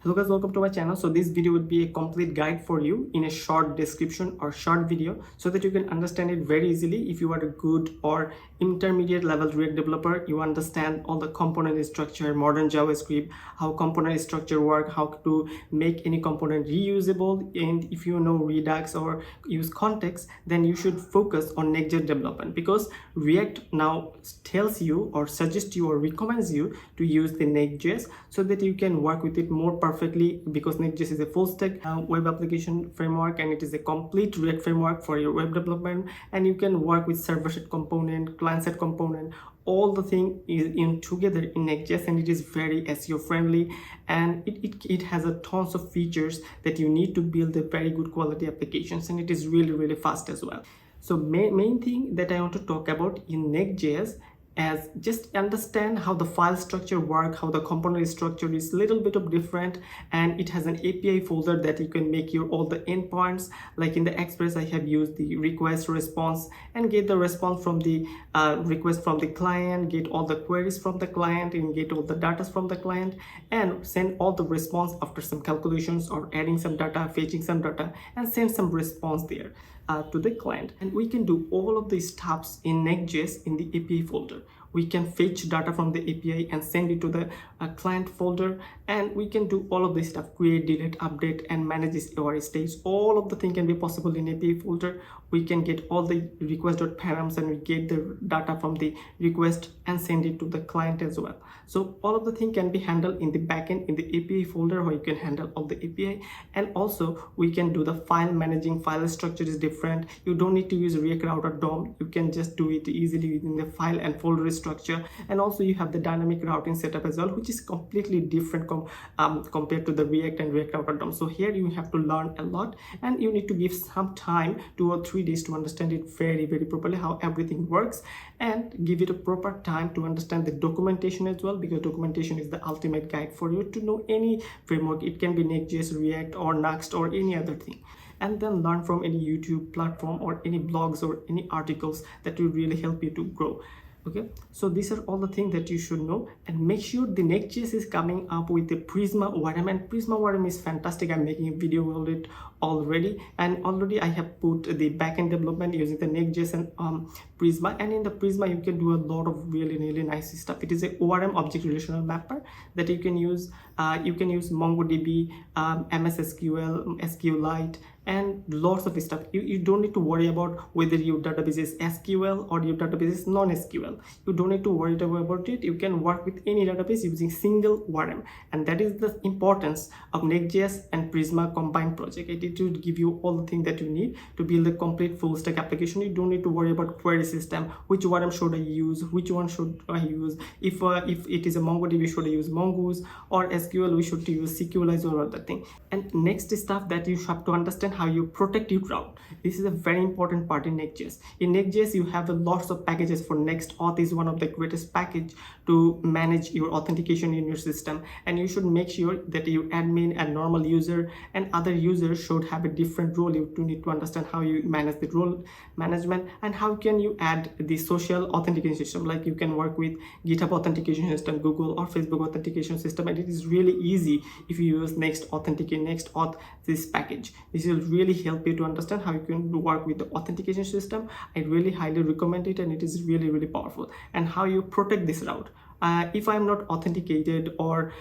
Hello guys, welcome to my channel. So this video would be a complete guide for you in a short description or short video so that you can understand it very easily. If you are a good or intermediate level React developer, you understand all the component structure, modern JavaScript, how component structure work, how to make any component reusable, and if you know Redux or use context, then you should focus on Next.js development, because React now tells you or suggests you or recommends you to use the Next.js so that you can work with it more perfectly, because Next.js is a full stack web application framework, and it is a complete React framework for your web development, and you can work with server-side component, client-side component. All the thing is in together in Next.js, and it is very SEO friendly, and it has a tons of features that you need to build a very good quality applications, and it is really fast as well. So main thing that I want to talk about in Next.js, as just understand how the file structure work, how the component structure is a little bit of different, and it has an API folder that you can make your all the endpoints. Like in the Express, I have used the request response and get the response from the request from the client, get all the queries from the client, and get all the data from the client, and send all the response after some calculations or adding some data, fetching some data, and send some response there to the client. And we can do all of these steps in Next.js in the API folder. We can fetch data from the API and send it to the client folder, and we can do all of this stuff: create, delete, update, and manage this URL states. All of the thing can be possible in API folder. We can get all the request.params, and we get the data from the request and send it to the client as well. So all of the thing can be handled in the backend in the API folder, where you can handle all the API. And also we can do the file managing. File structure is different. You don't need to use React Router DOM. You can just do it easily within the file and folder structure. And also you have the dynamic routing setup as well, which is completely different compared to the React and React Router DOM. So here you have to learn a lot, and you need to give some time, 2 or 3 days, to understand it very properly, how everything works, and give it a proper time to understand the documentation as well, because documentation is the ultimate guide for you to know any framework. It can be Next.js, React, or Next, or any other thing. And then learn from any YouTube platform or any blogs or any articles that will really help you to grow. Okay, so these are all the things that you should know. And make sure the Next.js is coming up with the Prisma ORM, and Prisma ORM is fantastic. I'm making a video on it already, and already I have put the backend development using the Next.js and Prisma. And in the Prisma you can do a lot of really nice stuff. It is a ORM, object relational mapper, that you can use. You can use MongoDB, MS SQL, SQLite, and lots of stuff. You don't need to worry about whether your database is SQL or your database is non-SQL. You don't need to worry about it. You can work with any database using single ORM, and that is the importance of Next.js and Prisma combined project. It will give you all the things that you need to build a complete full stack application. You don't need to worry about query system, which ORM should I use, which one should I use. If it is a MongoDB, should I use Mongoose, or SQL, we should use SQLize or other thing. And next stuff that you have to understand, how you protect your route. This is a very important part in Next.js. In Next.js you have lots of packages. For Next.Auth is one of the greatest package to manage your authentication in your system, and you should make sure that your admin and normal user and other users should have a different role. You do need to understand how you manage the role management, and how can you add the social authentication system. Like you can work with GitHub authentication system, Google or Facebook authentication system, and it is really easy if you use Next.Auth, this package. This will really help you to understand how you can work with the authentication system. I really highly recommend it, and it is really powerful. And how you protect this route. If I'm not authenticated, or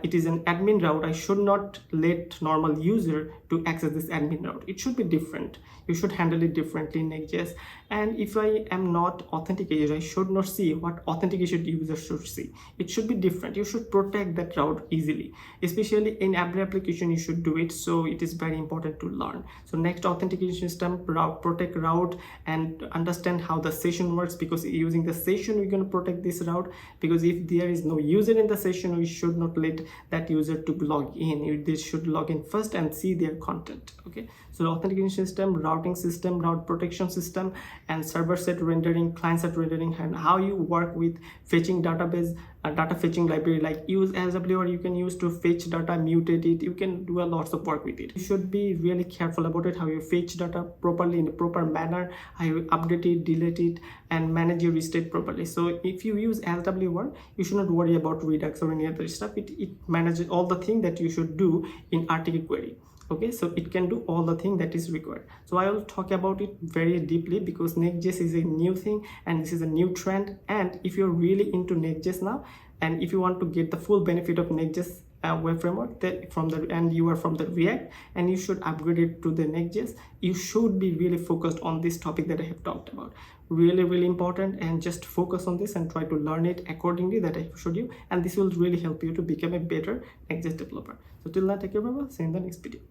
it is an admin route, I should not let normal user to access this admin route. It should be different. You should handle it differently in Next.js. And if I am not authenticated, I should not see what authentication user should see. It should be different. You should protect that route easily, especially in every application you should do it. So it is very important to learn. So next, authentication system, protect route, and understand how the session works, because using the session we're going to protect this route. Because if there is no user in the session, we should not let that user to log in. They should log in first and see their content. Okay, so authentication system, routing system, route protection system, and server-side rendering, client-side rendering, and how you work with fetching database a data fetching library like use SW, or you can use to fetch data, mutate it. You can do a lots of work with it. You should be really careful about it, how you fetch data properly in a proper manner, how you update it, delete it, and manage your state properly. So if you use SW1, you should not worry about Redux or any other stuff. It manages all the things that you should do in RTK query. Okay, so it can do all the thing that is required. So I will talk about it very deeply because Next.js is a new thing and this is a new trend. And if you're really into Next.js now, and if you want to get the full benefit of Next.js web framework that from the, and you are from the React and you should upgrade it to the Next.js, you should be really focused on this topic that I have talked about. Really important, and just focus on this and try to learn it accordingly that I showed you, and this will really help you to become a better Next.js developer. So till then, take care, bye bye, see you in the next video.